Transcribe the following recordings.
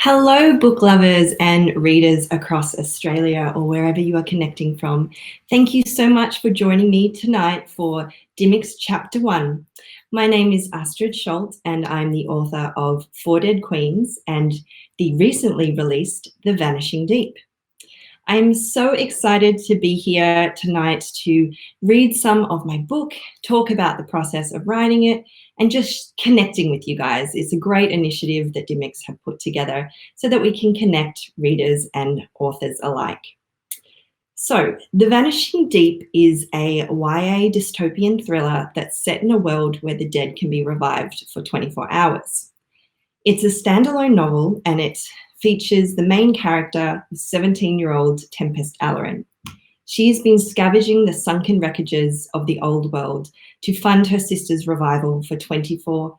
Hello, book lovers and readers across Australia or wherever you are connecting from. Thank you so much for joining me tonight for Dymocks Chapter One. My name is Astrid Scholte and I'm the author of Four Dead Queens and the recently released The Vanishing Deep. I'm so excited to be here tonight to read some of my book, talk about the process of writing it, and just connecting with you guys. It's a great initiative that Dymocks have put together so that we can connect readers and authors alike. So, The Vanishing Deep is a YA dystopian thriller that's set in a world where the dead can be revived for 24 hours. It's a standalone novel and it features the main character, 17-year-old Tempest Allerin. She's been scavenging the sunken wreckages of the old world to fund her sister's revival for 24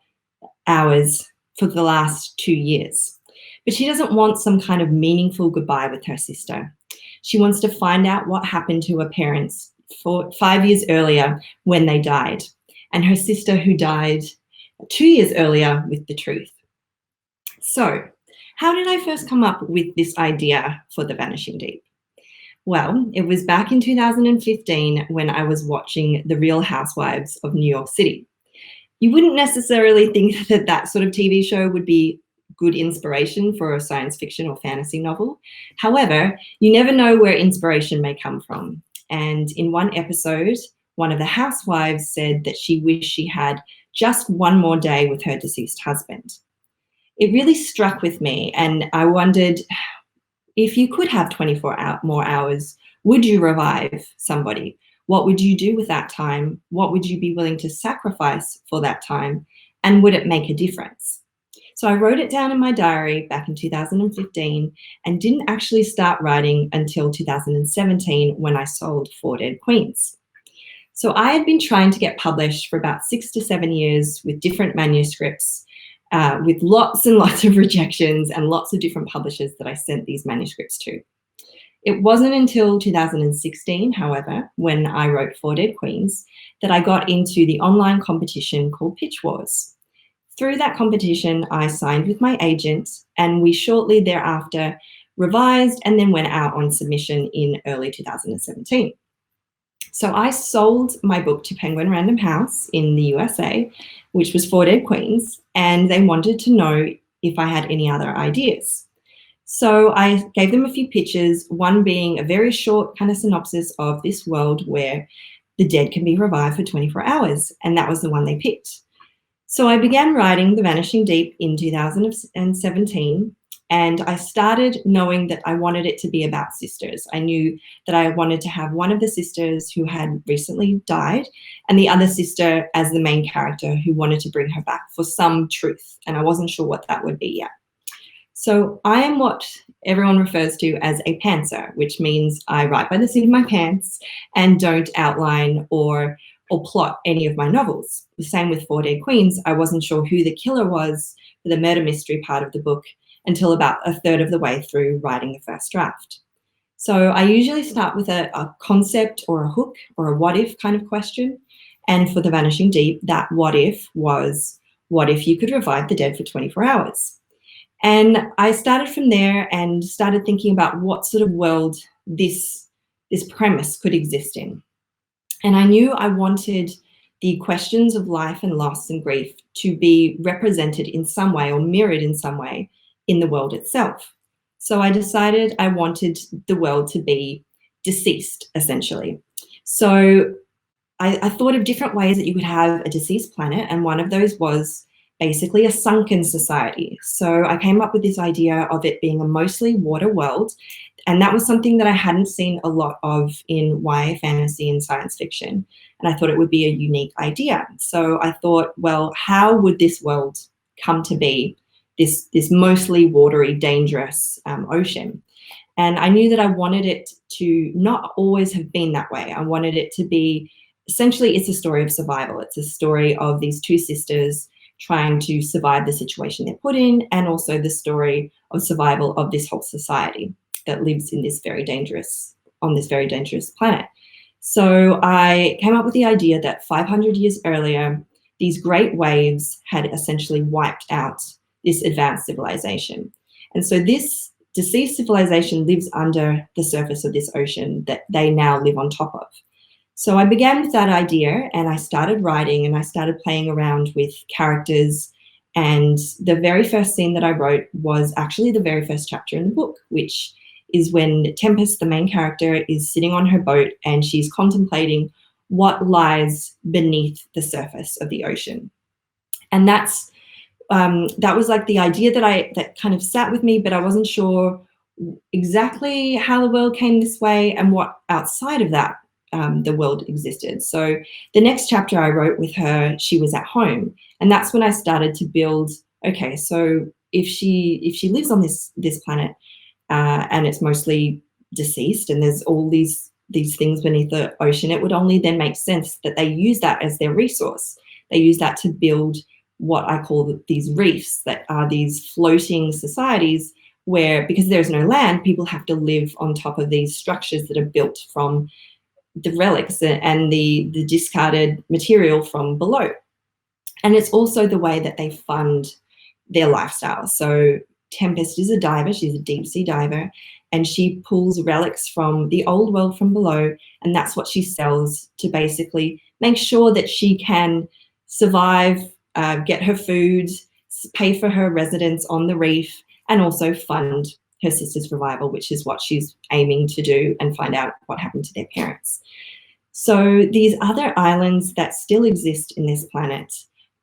hours for the last 2 years. But she doesn't want some kind of meaningful goodbye with her sister. She wants to find out what happened to her parents 5 years earlier when they died, and her sister who died 2 years earlier with the truth. So, how did I first come up with this idea for The Vanishing Deep? Well, it was back in 2015 when I was watching The Real Housewives of New York City. You wouldn't necessarily think that that sort of TV show would be good inspiration for a science fiction or fantasy novel. However, you never know where inspiration may come from. And in one episode, one of the housewives said that she wished she had just one more day with her deceased husband. It really struck with me, and I wondered, if you could have 24 more hours, would you revive somebody? What would you do with that time? What would you be willing to sacrifice for that time? And would it make a difference? So I wrote it down in my diary back in 2015 and didn't actually start writing until 2017 when I sold Four Dead Queens. So I had been trying to get published for about 6 to 7 years with different manuscripts, with lots and lots of rejections and lots of different publishers that I sent these manuscripts to. It wasn't until 2016, however, when I wrote Four Dead Queens, that I got into the online competition called Pitch Wars. Through that competition, I signed with my agent, and we shortly thereafter revised and then went out on submission in early 2017. So I sold my book to Penguin Random House in the USA, which was Four Dead Queens, and they wanted to know if I had any other ideas. So I gave them a few pitches, one being a very short kind of synopsis of this world where the dead can be revived for 24 hours, and that was the one they picked. So I began writing The Vanishing Deep in 2017, and I started knowing that I wanted it to be about sisters. I knew that I wanted to have one of the sisters who had recently died and the other sister as the main character who wanted to bring her back for some truth, and I wasn't sure what that would be yet. So I am what everyone refers to as a pantser, which means I write by the seat of my pants and don't outline or plot any of my novels. The same with Four Dead Queens. I wasn't sure who the killer was for the murder mystery part of the book until about a third of the way through writing the first draft. So I usually start with a concept or a hook or a what if kind of question. And for The Vanishing Deep, that what if was, what if you could revive the dead for 24 hours? And I started from there and started thinking about what sort of world this premise could exist in. And I knew I wanted the questions of life and loss and grief to be represented in some way or mirrored in some way in the world itself. So I decided I wanted the world to be deceased, essentially. So I thought of different ways that you could have a deceased planet, and one of those was basically a sunken society. So I came up with this idea of it being a mostly water world, and that was something that I hadn't seen a lot of in YA fantasy and science fiction, and I thought it would be a unique idea. So I thought, well, how would this world come to be, this mostly watery, dangerous ocean? And I knew that I wanted it to not always have been that way. I wanted it to be, essentially, it's a story of survival. It's a story of these two sisters trying to survive the situation they're put in, and also the story of survival of this whole society that lives in this very dangerous planet. So I came up with the idea that 500 years earlier, these great waves had essentially wiped out this advanced civilization. And so this deceased civilization lives under the surface of this ocean that they now live on top of. So I began with that idea, and I started writing, and I started playing around with characters. And the very first scene that I wrote was actually the very first chapter in the book, which is when Tempest, the main character, is sitting on her boat and she's contemplating what lies beneath the surface of the ocean. And that was like the idea that kind of sat with me, but I wasn't sure exactly how the world came this way and what outside of that the world existed. So the next chapter I wrote with her, she was at home, and that's when I started to build. Okay, so if she lives on this planet, and it's mostly deceased, and there's all these things beneath the ocean, it would only then make sense that they use that as their resource. They use that to build what I call these reefs, that are these floating societies where, because there's no land, people have to live on top of these structures that are built from the relics and the discarded material from below. And it's also the way that they fund their lifestyle. So Tempest is a diver, she's a deep sea diver, and she pulls relics from the old world from below, and that's what she sells to basically make sure that she can survive, get her food, pay for her residence on the reef, and also fund her sister's revival, which is what she's aiming to do, and find out what happened to their parents. So these other islands that still exist in this planet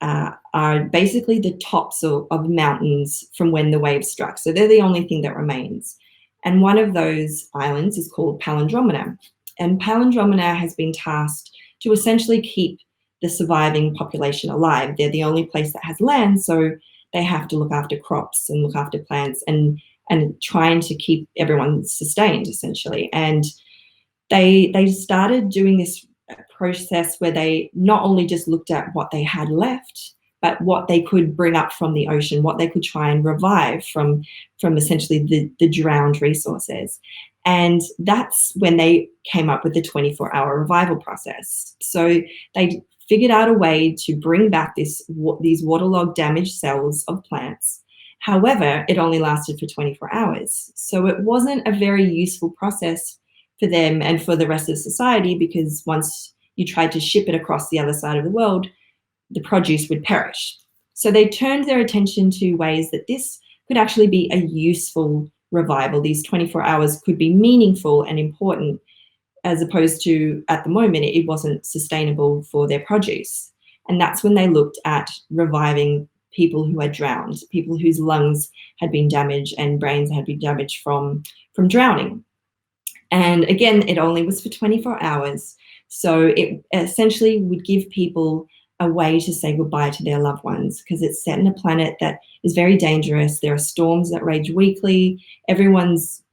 are basically the tops of mountains from when the waves struck. So they're the only thing that remains. And one of those islands is called Palindromena. And Palindromena has been tasked to essentially keep the surviving population alive. They're the only place that has land, so they have to look after crops and look after plants and trying to keep everyone sustained, essentially. And they started doing this process where they not only just looked at what they had left, but what they could bring up from the ocean, what they could try and revive from essentially the drowned resources. And that's when they came up with the 24-hour revival process. So they figured out a way to bring back these waterlogged, damaged cells of plants. However, it only lasted for 24 hours. So it wasn't a very useful process for them and for the rest of society, because once you tried to ship it across the other side of the world, the produce would perish. So they turned their attention to ways that this could actually be a useful revival. These 24 hours could be meaningful and important, as opposed to, at the moment, it wasn't sustainable for their produce. And that's when they looked at reviving people who had drowned, people whose lungs had been damaged and brains had been damaged from drowning. And again, it only was for 24 hours. So it essentially would give people a way to say goodbye to their loved ones, because it's set in a planet that is very dangerous. There are storms that rage weekly. Everyone's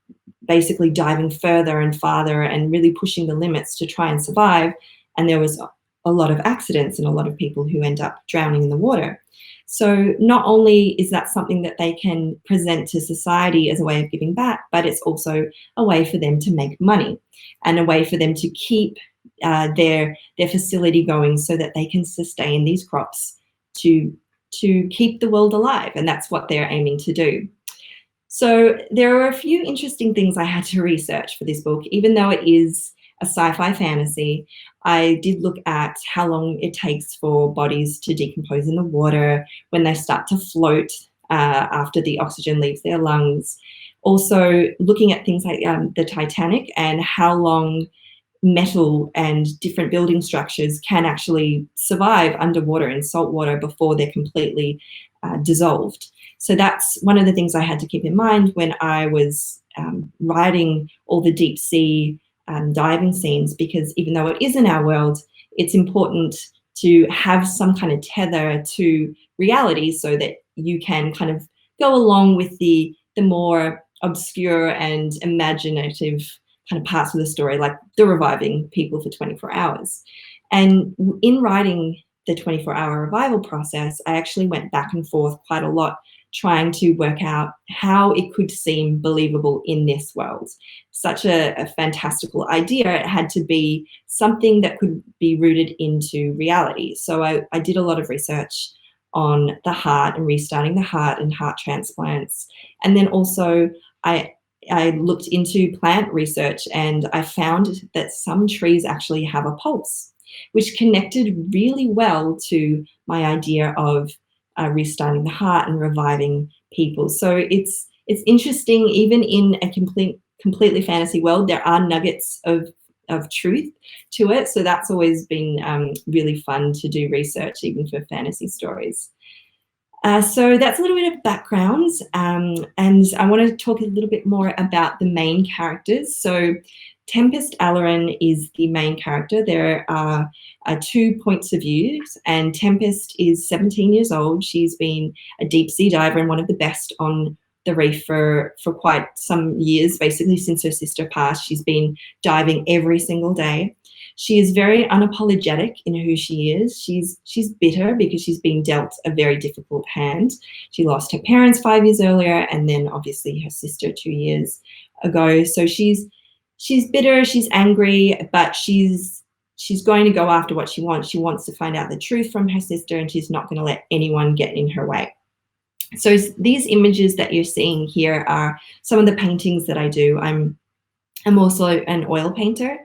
basically diving further and farther and really pushing the limits to try and survive. And there was a lot of accidents and a lot of people who end up drowning in the water. So not only is that something that they can present to society as a way of giving back, but it's also a way for them to make money and a way for them to keep their facility going, so that they can sustain these crops to keep the world alive. And that's what they're aiming to do. So there are a few interesting things I had to research for this book. Even though it is a sci-fi fantasy, I did look at how long it takes for bodies to decompose in the water, when they start to float after the oxygen leaves their lungs. Also looking at things like the Titanic, and how long metal and different building structures can actually survive underwater in salt water before they're completely dissolved. So that's one of the things I had to keep in mind when I was writing all the deep sea diving scenes, because even though it is in our world, it's important to have some kind of tether to reality, so that you can kind of go along with the more obscure and imaginative kind of parts of the story, like the reviving people for 24 hours. And in writing the 24-hour revival process, I actually went back and forth quite a lot, trying to work out how it could seem believable in this world. Such a fantastical idea. It had to be something that could be rooted into reality. So I did a lot of research on the heart and restarting the heart and heart transplants. And then also I looked into plant research, and I found that some trees actually have a pulse, which connected really well to my idea of restarting the heart and reviving people. So it's interesting, even in a completely fantasy world, there are nuggets of truth to it. So that's always been really fun to do research, even for fantasy stories. So that's a little bit of background, and I want to talk a little bit more about the main characters. So Tempest Allerin is the main character. There are 2 points of view, and Tempest is 17 years old. She's been a deep sea diver and one of the best on the reef for quite some years, basically since her sister passed. She's been diving every single day. She is very unapologetic in who she is. She's bitter because she's been dealt a very difficult hand. She lost her parents 5 years earlier, and then obviously her sister 2 years ago. So she's bitter, she's angry, but she's going to go after what she wants. She wants to find out the truth from her sister, and she's not going to let anyone get in her way. So these images that you're seeing here are some of the paintings that I do. I'm also an oil painter,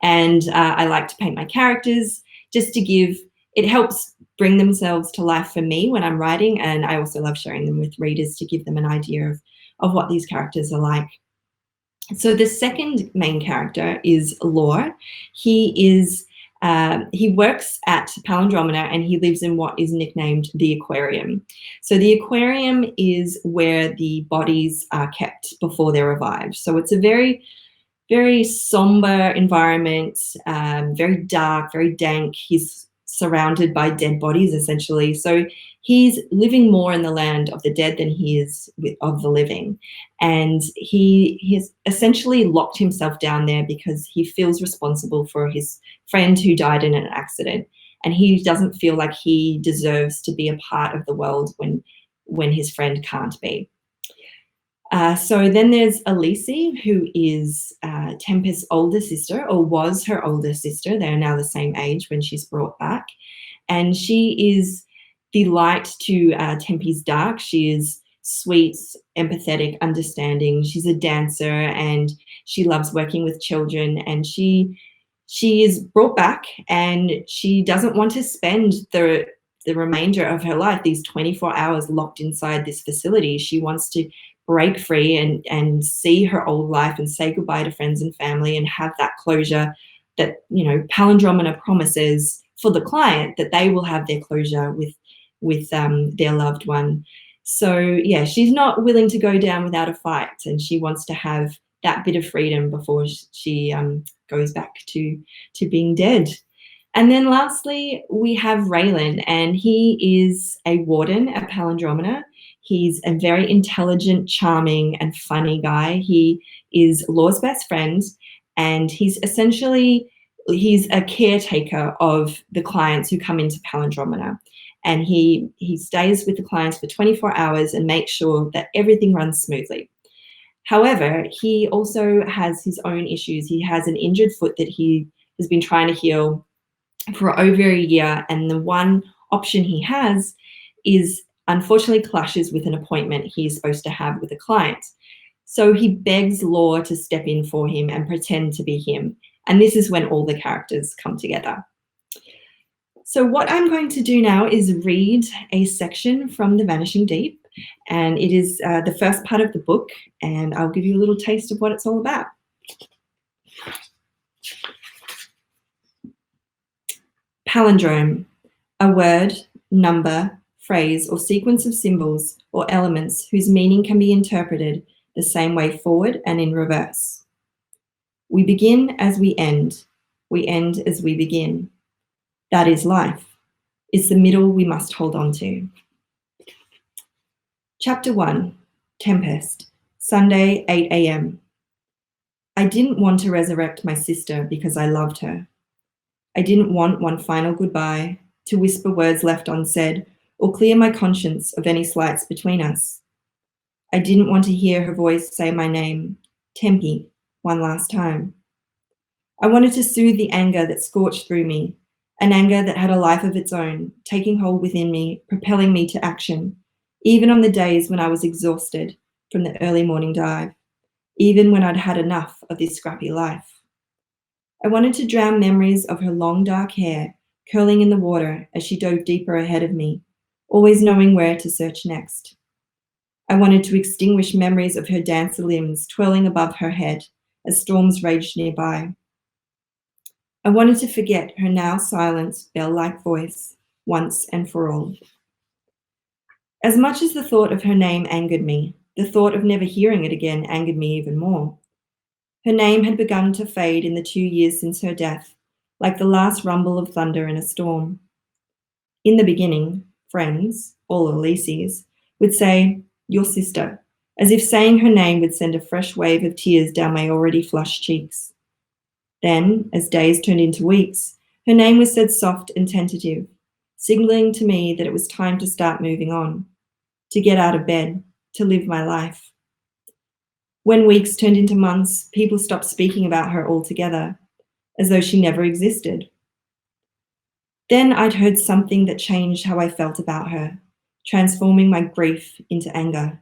and I like to paint my characters just to give, it helps bring themselves to life for me when I'm writing, and I also love sharing them with readers to give them an idea of what these characters are like. So the second main character is Lore. He works at Palindromina, and he lives in what is nicknamed the aquarium. So the aquarium is where the bodies are kept before they're revived. So it's a very, very somber environment, very dark, very dank. He's surrounded by dead bodies, essentially. So he's living more in the land of the dead than he is of the living. And he has essentially locked himself down there because he feels responsible for his friend who died in an accident. And he doesn't feel like he deserves to be a part of the world when his friend can't be. So then there's Elise, who is Tempest's older sister, or was her older sister. They're now the same age when she's brought back. And she is the light to Tempe's dark. She is sweet, empathetic, understanding. She's a dancer, and she loves working with children. And she is brought back, and she doesn't want to spend the remainder of her life, these 24 hours locked inside this facility. She wants to break free and see her old life and say goodbye to friends and family and have that closure that, you know, Palindromina promises for the client, that they will have their closure with their loved one. So yeah, she's not willing to go down without a fight, and she wants to have that bit of freedom before she goes back to being dead. And then lastly, we have Raylan, and he is a warden at Palindromina. He's a very intelligent, charming, and funny guy. He is Lore's best friend, and he's a caretaker of the clients who come into Palindromina. And he stays with the clients for 24 hours and makes sure that everything runs smoothly. However, he also has his own issues. He has an injured foot that he has been trying to heal for over a year, and the one option he has is unfortunately clashes with an appointment he's supposed to have with a client. So he begs Lore to step in for him and pretend to be him. And this is when all the characters come together. So what I'm going to do now is read a section from the Vanishing Deep, and it is the first part of the book, and I'll give you a little taste of what it's all about. Palindrome, a word, number, phrase, or sequence of symbols or elements whose meaning can be interpreted the same way forward and in reverse. We begin as we end as we begin. That is life. It's the middle we must hold on to. Chapter 1, Tempest, Sunday, 8 a.m. I didn't want to resurrect my sister because I loved her. I didn't want one final goodbye, to whisper words left unsaid, or clear my conscience of any slights between us. I didn't want to hear her voice say my name, Tempe, one last time. I wanted to soothe the anger that scorched through me, an anger that had a life of its own, taking hold within me, propelling me to action, even on the days when I was exhausted from the early morning dive, even when I'd had enough of this scrappy life. I wanted to drown memories of her long dark hair curling in the water as she dove deeper ahead of me, always knowing where to search next. I wanted to extinguish memories of her dancer limbs twirling above her head as storms raged nearby. I wanted to forget her now silent, bell-like voice once and for all. As much as the thought of her name angered me, the thought of never hearing it again angered me even more. Her name had begun to fade in the 2 years since her death, like the last rumble of thunder in a storm. In the beginning, friends, all Elise's, would say, "Your sister," as if saying her name would send a fresh wave of tears down my already flushed cheeks. Then, as days turned into weeks, her name was said soft and tentative, signaling to me that it was time to start moving on, to get out of bed, to live my life. When weeks turned into months, people stopped speaking about her altogether, as though she never existed. Then I'd heard something that changed how I felt about her, transforming my grief into anger.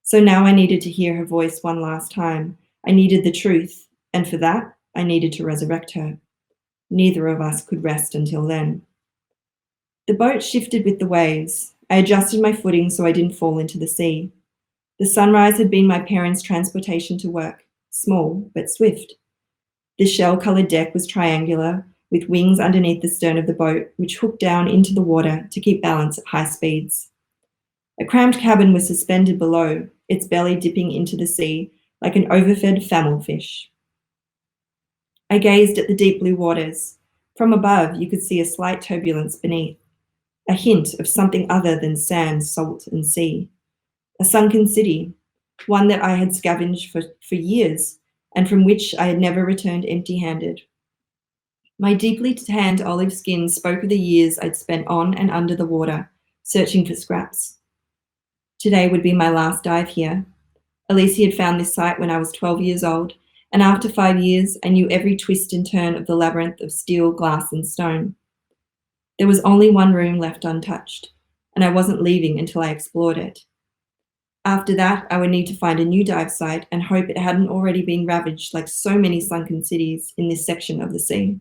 So now I needed to hear her voice one last time. I needed the truth, and for that, I needed to resurrect her. Neither of us could rest until then. The boat shifted with the waves. I adjusted my footing so I didn't fall into the sea. The sunrise had been my parents' transportation to work, small but swift. The shell-coloured deck was triangular, with wings underneath the stern of the boat, which hooked down into the water to keep balance at high speeds. A cramped cabin was suspended below, its belly dipping into the sea like an overfed famine fish. I gazed at the deep blue waters. From above, you could see a slight turbulence beneath, a hint of something other than sand, salt, and sea. A sunken city, one that I had scavenged for years, and from which I had never returned empty-handed. My deeply tanned olive skin spoke of the years I'd spent on and under the water, searching for scraps. Today would be my last dive here. Elise had found this site when I was 12 years old, and after 5 years, I knew every twist and turn of the labyrinth of steel, glass, and stone. There was only one room left untouched, and I wasn't leaving until I explored it. After that, I would need to find a new dive site and hope it hadn't already been ravaged like so many sunken cities in this section of the sea.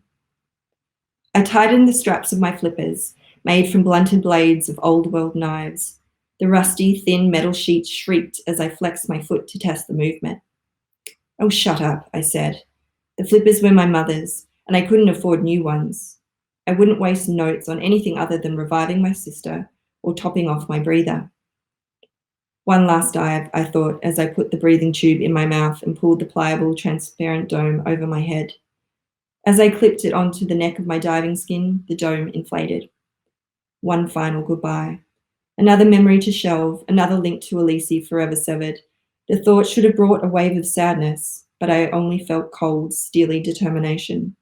I tightened the straps of my flippers, made from blunted blades of old-world knives. The rusty, thin metal sheet shrieked as I flexed my foot to test the movement. "Oh, shut up," I said. The flippers were my mother's, and I couldn't afford new ones. I wouldn't waste notes on anything other than reviving my sister or topping off my breather. One last dive, I thought, as I put the breathing tube in my mouth and pulled the pliable, transparent dome over my head. As I clipped it onto the neck of my diving skin, the dome inflated. One final goodbye. Another memory to shelve, another link to Elise forever severed. The thought should have brought a wave of sadness, but I only felt cold, steely determination.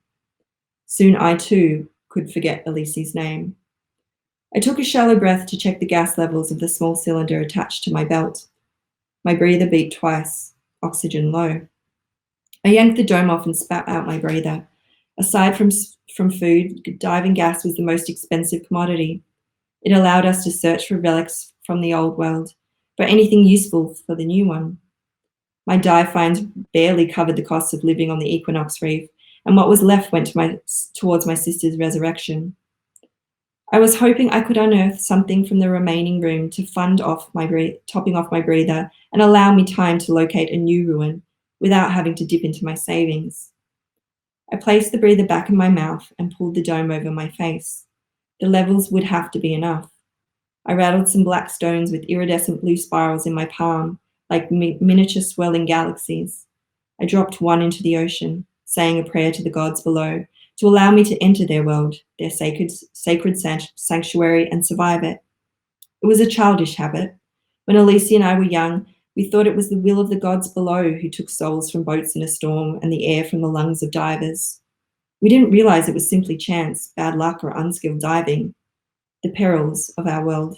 Soon I, too, could forget Elise's name. I took a shallow breath to check the gas levels of the small cylinder attached to my belt. My breather beat twice, oxygen low. I yanked the dome off and spat out my breather. Aside from food, diving gas was the most expensive commodity. It allowed us to search for relics from the old world, for anything useful for the new one. My dive finds barely covered the costs of living on the Equinox Reef, and what was left went towards my sister's resurrection. I was hoping I could unearth something from the remaining room to topping off my breather and allow me time to locate a new ruin without having to dip into my savings. I placed the breather back in my mouth and pulled the dome over my face. The levels would have to be enough. I rattled some black stones with iridescent blue spirals in my palm, like miniature swirling galaxies. I dropped one into the ocean, saying a prayer to the gods below, to allow me to enter their world, their sacred sanctuary, and survive it. It was a childish habit. When Elise and I were young, we thought it was the will of the gods below who took souls from boats in a storm and the air from the lungs of divers. We didn't realize it was simply chance, bad luck, or unskilled diving, the perils of our world.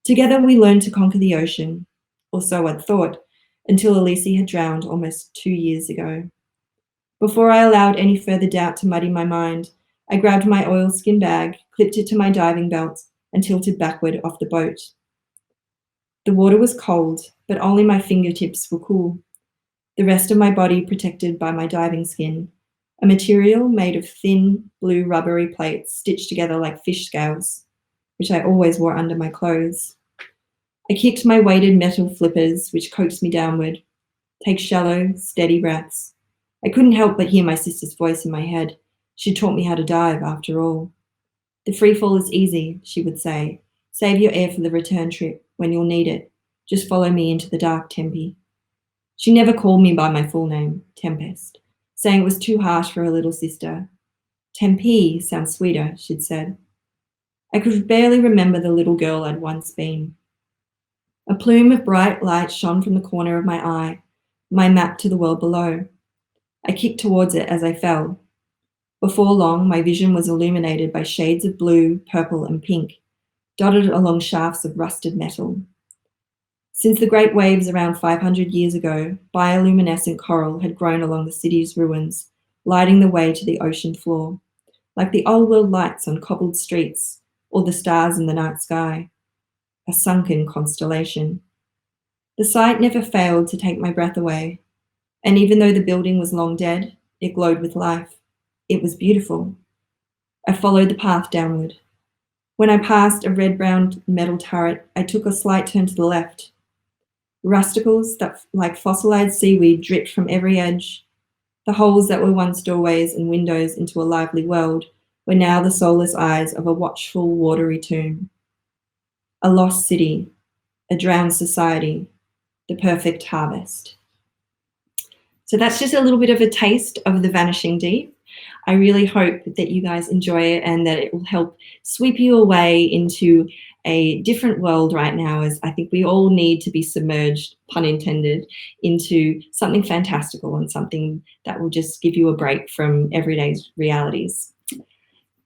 Together we learned to conquer the ocean, or so I'd thought, until Elise had drowned almost 2 years ago. Before I allowed any further doubt to muddy my mind, I grabbed my oilskin bag, clipped it to my diving belt, and tilted backward off the boat. The water was cold, but only my fingertips were cool. The rest of my body protected by my diving skin, a material made of thin, blue rubbery plates stitched together like fish scales, which I always wore under my clothes. I kicked my weighted metal flippers, which coaxed me downward. Take shallow, steady breaths. I couldn't help but hear my sister's voice in my head. She'd taught me how to dive, after all. The free fall is easy, she would say. Save your air for the return trip, when you'll need it. Just follow me into the dark, Tempe. She never called me by my full name, Tempest, saying it was too harsh for her little sister. Tempe sounds sweeter, she'd said. I could barely remember the little girl I'd once been. A plume of bright light shone from the corner of my eye, my map to the world below. I kicked towards it as I fell. Before long, my vision was illuminated by shades of blue, purple, and pink, dotted along shafts of rusted metal. Since the great waves around 500 years ago, bioluminescent coral had grown along the city's ruins, lighting the way to the ocean floor, like the old world lights on cobbled streets or the stars in the night sky, a sunken constellation. The sight never failed to take my breath away, and even though the building was long dead, it glowed with life. It was beautiful. I followed the path downward. When I passed a red-brown metal turret, I took a slight turn to the left. Rusticles that, like fossilized seaweed, dripped from every edge. The holes that were once doorways and windows into a lively world were now the soulless eyes of a watchful, watery tomb. A lost city, a drowned society, the perfect harvest. So that's just a little bit of a taste of the Vanishing Deep. I really hope that you guys enjoy it and that it will help sweep you away into a different world right now, as I think we all need to be submerged, pun intended, into something fantastical and something that will just give you a break from everyday realities.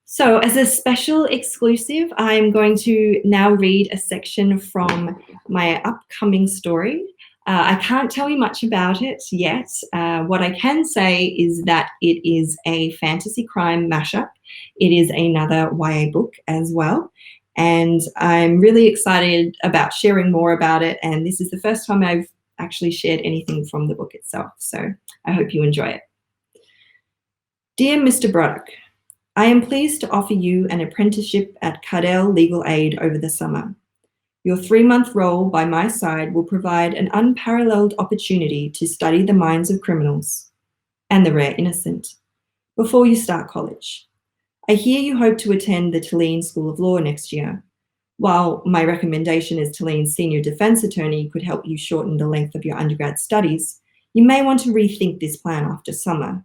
So as a special exclusive, I'm going to now read a section from my upcoming story. I can't tell you much about it yet. What I can say is that it is a fantasy crime mashup. It is another YA book as well. And I'm really excited about sharing more about it. And this is the first time I've actually shared anything from the book itself. So I hope you enjoy it. Dear Mr. Broddock, I am pleased to offer you an apprenticeship at Cardell Legal Aid over the summer. Your 3-month role by my side will provide an unparalleled opportunity to study the minds of criminals and the rare innocent before you start college. I hear you hope to attend the Tulane School of Law next year. While my recommendation as Tulane's senior defense attorney could help you shorten the length of your undergrad studies, you may want to rethink this plan after summer.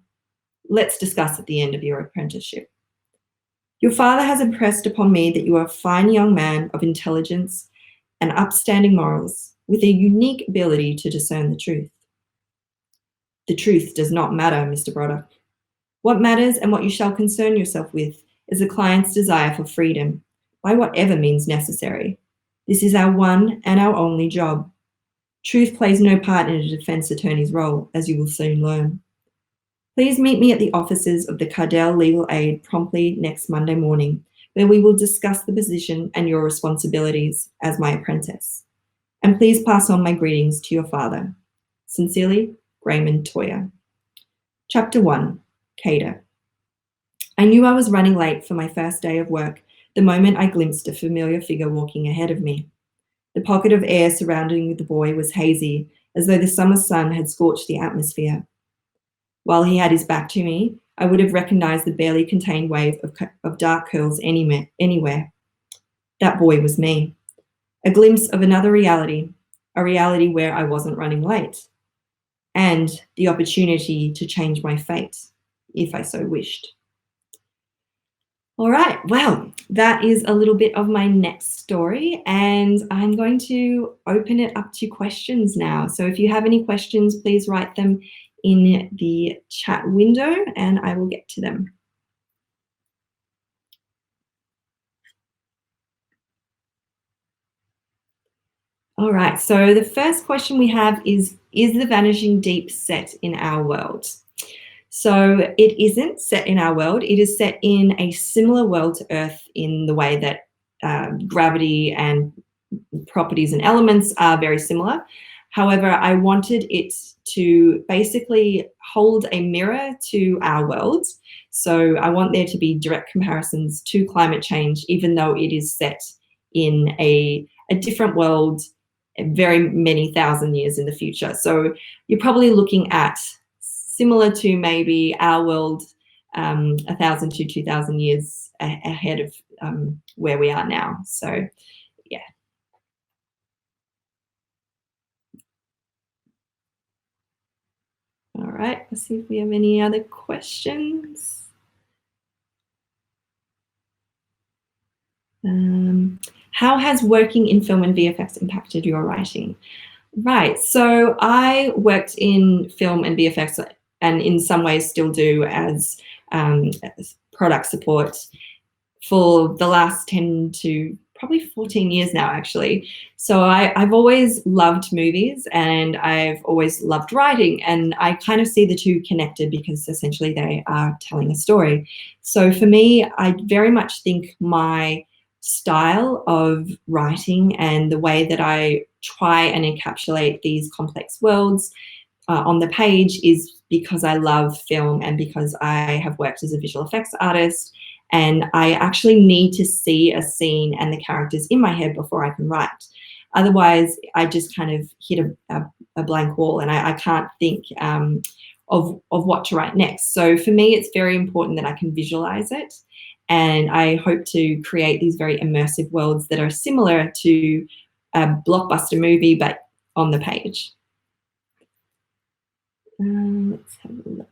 Let's discuss at the end of your apprenticeship. Your father has impressed upon me that you are a fine young man of intelligence and upstanding morals, with a unique ability to discern the truth. The truth does not matter, Mr. Broddock. What matters and what you shall concern yourself with is the client's desire for freedom, by whatever means necessary. This is our one and our only job. Truth plays no part in a defense attorney's role, as you will soon learn. Please meet me at the offices of the Cardell Legal Aid promptly next Monday morning, where we will discuss the position and your responsibilities as my apprentice. And please pass on my greetings to your father. Sincerely, Raymond Toyer. Chapter 1, Cater. I knew I was running late for my first day of work the moment I glimpsed a familiar figure walking ahead of me. The pocket of air surrounding the boy was hazy, as though the summer sun had scorched the atmosphere. While he had his back to me, I would have recognized the barely contained wave of dark curls anywhere. That boy was me. A glimpse of another reality, a reality where I wasn't running late, and the opportunity to change my fate, if I so wished. All right, well, that is a little bit of my next story, and I'm going to open it up to questions now. So if you have any questions, please write them in the chat window and I will get to them. All right, so the first question we have is the Vanishing Deep set in our world? So it isn't set in our world. It is set in a similar world to Earth in the way that gravity and properties and elements are very similar. However, I wanted it to basically hold a mirror to our world. So I want there to be direct comparisons to climate change, even though it is set in a different world very many thousand years in the future. So you're probably looking at similar to maybe our world 1,000 to 2,000 years ahead of where we are now. So yeah. All right, let's see if we have any other questions. How has working in film and VFX impacted your writing? Right, so I worked in film and VFX and in some ways still do as product support for the last 10 to probably 14 years now, actually. So I've always loved movies and I've always loved writing, and I kind of see the two connected because essentially they are telling a story. So for me, I very much think my style of writing and the way that I try and encapsulate these complex worlds on the page is because I love film and because I have worked as a visual effects artist, and I actually need to see a scene and the characters in my head before I can write. Otherwise, I just kind of hit a blank wall and I can't think of what to write next. So for me, it's very important that I can visualize it, and I hope to create these very immersive worlds that are similar to a blockbuster movie, but on the page. Let's have a look.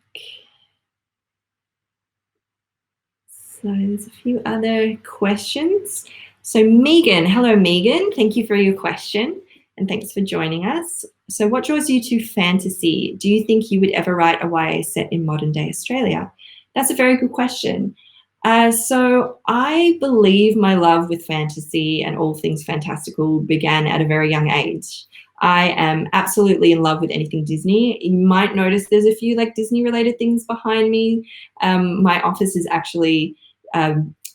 So there's a few other questions. So Megan, hello Megan, thank you for your question and thanks for joining us. So what draws you to fantasy? Do you think you would ever write a YA set in modern day Australia? That's a very good question. So I believe my love with fantasy and all things fantastical began at a very young age. I am absolutely in love with anything Disney. You might notice there's a few like Disney related things behind me. My office is actually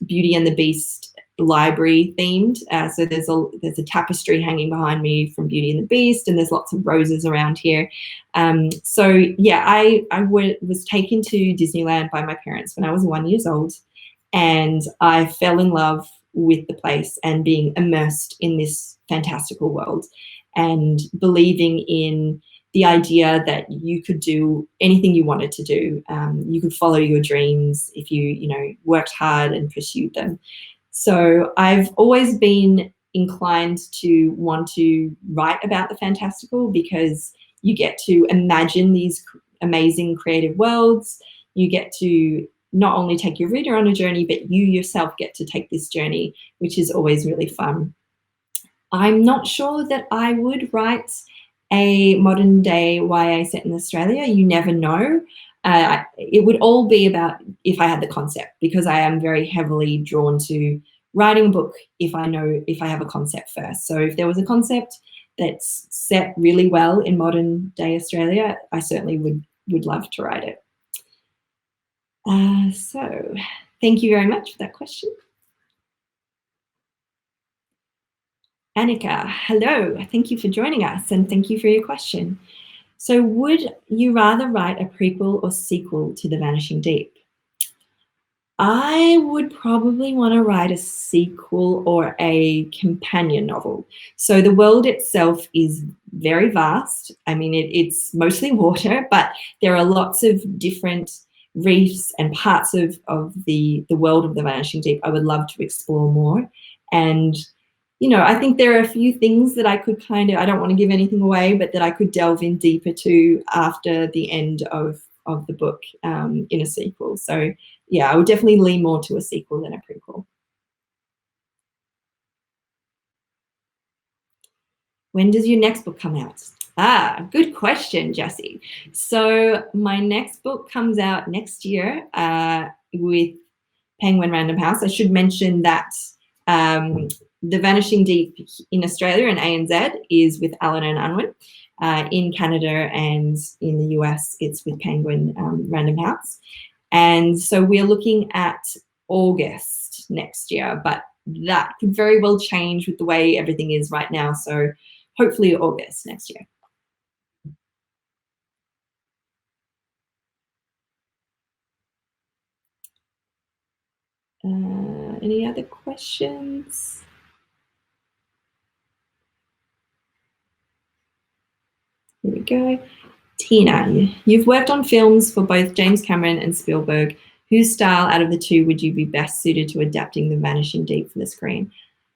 Beauty and the Beast library themed. So there's a tapestry hanging behind me from Beauty and the Beast, and there's lots of roses around here. So yeah, I was taken to Disneyland by my parents when I was 1 year old, and I fell in love with the place and being immersed in this fantastical world and believing in the idea that you could do anything you wanted to do. You could follow your dreams if you worked hard and pursued them. So I've always been inclined to want to write about the fantastical because you get to imagine these amazing creative worlds. You get to not only take your reader on a journey, but you yourself get to take this journey, which is always really fun. I'm not sure that I would write a modern day YA set in Australia. You never know. It would all be about if I had the concept, because I am very heavily drawn to writing a book if I have a concept first. So if there was a concept that's set really well in modern day Australia, I certainly would love to write it. So thank you very much for that question. Annika, hello. Thank you for joining us and thank you for your question. So would you rather write a prequel or sequel to The Vanishing Deep? I would probably want to write a sequel or a companion novel. So the world itself is very vast. I mean, it's mostly water, but there are lots of different reefs and parts of the world of The Vanishing Deep I would love to explore more. And I think there are a few things that I could I don't want to give anything away, but that I could delve in deeper to after the end of the book in a sequel. So yeah, I would definitely lean more to a sequel than a prequel. When does your next book come out? Good question, Jessie. So my next book comes out next year with Penguin Random House. I should mention that The Vanishing Deep in Australia and ANZ is with Allen and Unwin. In Canada and in the US, it's with Penguin Random House. And so we're looking at August next year, but that could very well change with the way everything is right now. So hopefully August next year. Any other questions? Here we go. Tina, you've worked on films for both James Cameron and Spielberg. Whose style out of the two would you be best suited to adapting The Vanishing Deep for the screen?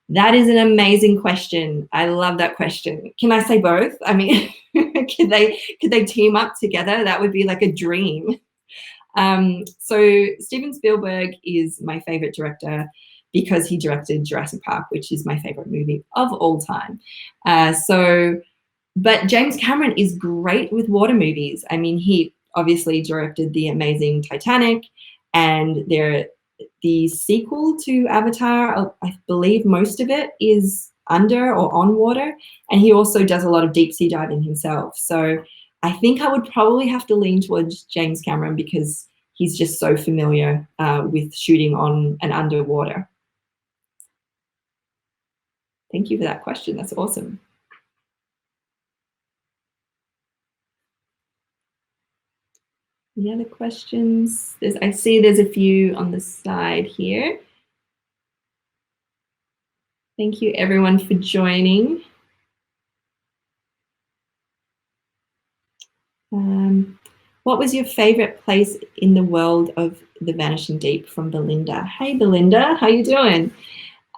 That is an amazing question. I love that question. Can I say both? I mean, could they team up together? That would be like a dream. So Steven Spielberg is my favorite director because he directed Jurassic Park, which is my favorite movie of all time. But James Cameron is great with water movies. I mean, he obviously directed the amazing Titanic, and the sequel to Avatar, I believe most of it is under or on water, and he also does a lot of deep sea diving himself. So I think I would probably have to lean towards James Cameron because he's just so familiar with shooting on and underwater. Thank you for that question. That's awesome. Any other questions? I see there's a few on the side here. Thank you everyone for joining. What was your favorite place in the world of The Vanishing Deep? From Belinda. Hey Belinda, how you doing?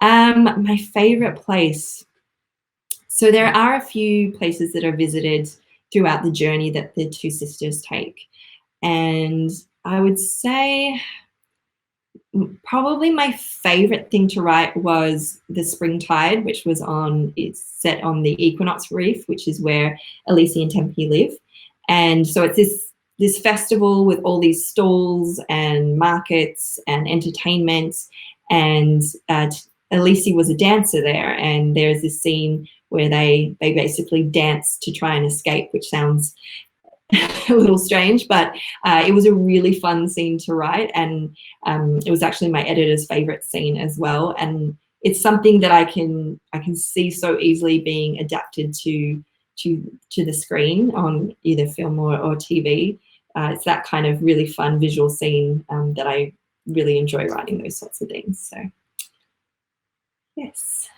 My favorite place. So there are a few places that are visited throughout the journey that the two sisters take. And I would say probably my favorite thing to write was the Springtide, which was it's set on the Equinox Reef, which is where Elise and Tempe live. And so it's this festival with all these stalls and markets and entertainment. And Elise was a dancer there. And there's this scene where they basically dance to try and escape, which sounds a little strange, but it was a really fun scene to write, and it was actually my editor's favorite scene as well. And it's something that I can see so easily being adapted to the screen on either film or TV. It's that kind of really fun visual scene that I really enjoy writing those sorts of things. So yes.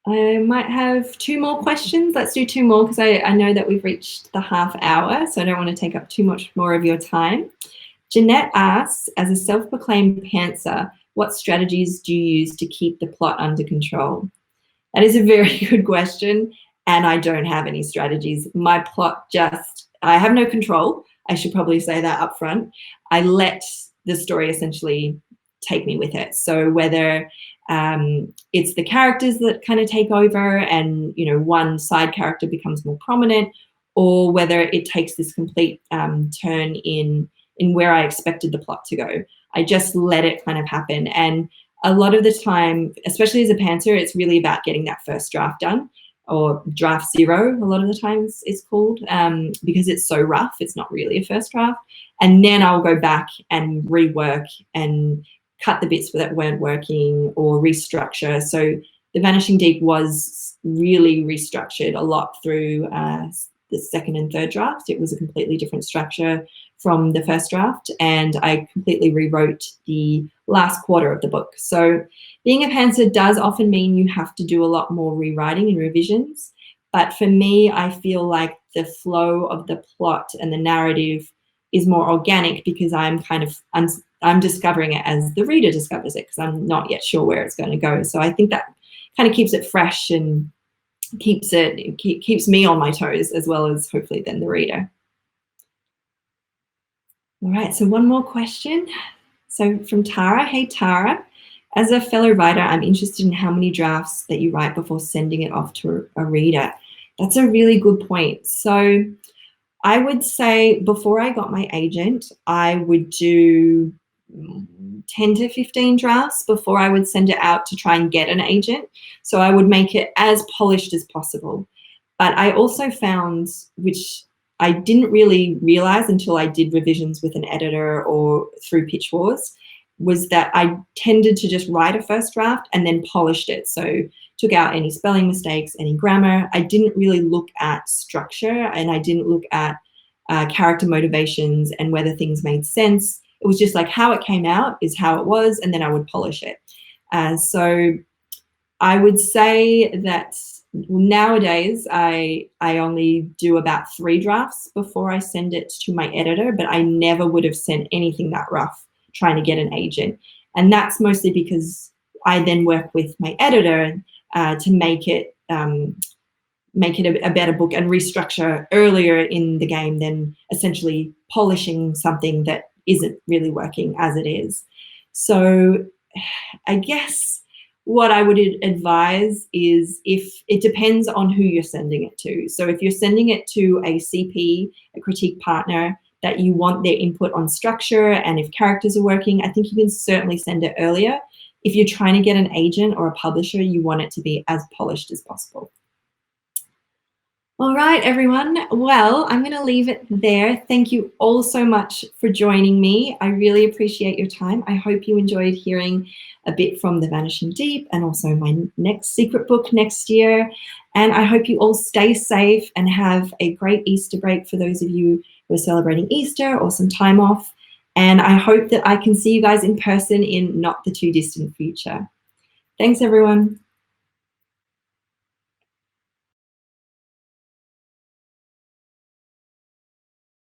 I might have 2 more questions. Let's do 2 more because I know that we've reached the half hour, so I don't want to take up too much more of your time. Jeanette asks, as a self-proclaimed pantser, what strategies do you use to keep the plot under control? That is a very good question, and I don't have any strategies. My plot I have no control. I should probably say that up front. I let the story essentially take me with it. So whether it's the characters that kind of take over and, you know, one side character becomes more prominent, or whether it takes this complete turn in where I expected the plot to go. I just let it kind of happen. And a lot of the time, especially as a pantser, it's really about getting that first draft done, or draft 0 a lot of the times it's called, because it's so rough, it's not really a first draft. And then I'll go back and rework and cut the bits that weren't working or restructure. So The Vanishing Deep was really restructured a lot through the second and third draft. It was a completely different structure from the first draft, and I completely rewrote the last quarter of the book. So being a pantser does often mean you have to do a lot more rewriting and revisions. But for me, I feel like the flow of the plot and the narrative is more organic because I'm discovering it as the reader discovers it, because I'm not yet sure where it's going to go. So I think that kind of keeps it fresh and keeps me on my toes, as well as hopefully then the reader. All right, so one more question. So from Tara. Hey Tara, as a fellow writer, I'm interested in how many drafts that you write before sending it off to a reader. That's a really good point. So I would say before I got my agent, I would do 10 to 15 drafts before I would send it out to try and get an agent. So I would make it as polished as possible. But I also found, which I didn't really realize until I did revisions with an editor or through Pitch Wars, was that I tended to just write a first draft and then polished it. So took out any spelling mistakes, any grammar. I didn't really look at structure, and I didn't look at character motivations and whether things made sense. It was just like how it came out is how it was, and then I would polish it. So I would say that nowadays I only do about 3 drafts before I send it to my editor, but I never would have sent anything that rough trying to get an agent. And that's mostly because I then work with my editor to make it a better book and restructure earlier in the game than essentially polishing something that isn't really working as it is. So I guess what I would advise is, if it depends on who you're sending it to. So if you're sending it to a CP, a critique partner, that you want their input on structure and if characters are working, I think you can certainly send it earlier. If you're trying to get an agent or a publisher, you want it to be as polished as possible. All right, everyone. Well, I'm going to leave it there. Thank you all so much for joining me. I really appreciate your time. I hope you enjoyed hearing a bit from the Vanishing Deep and also my next secret book next year. And I hope you all stay safe and have a great Easter break for those of you who are celebrating Easter or some time off. And I hope that I can see you guys in person in not the too distant future. Thanks, everyone.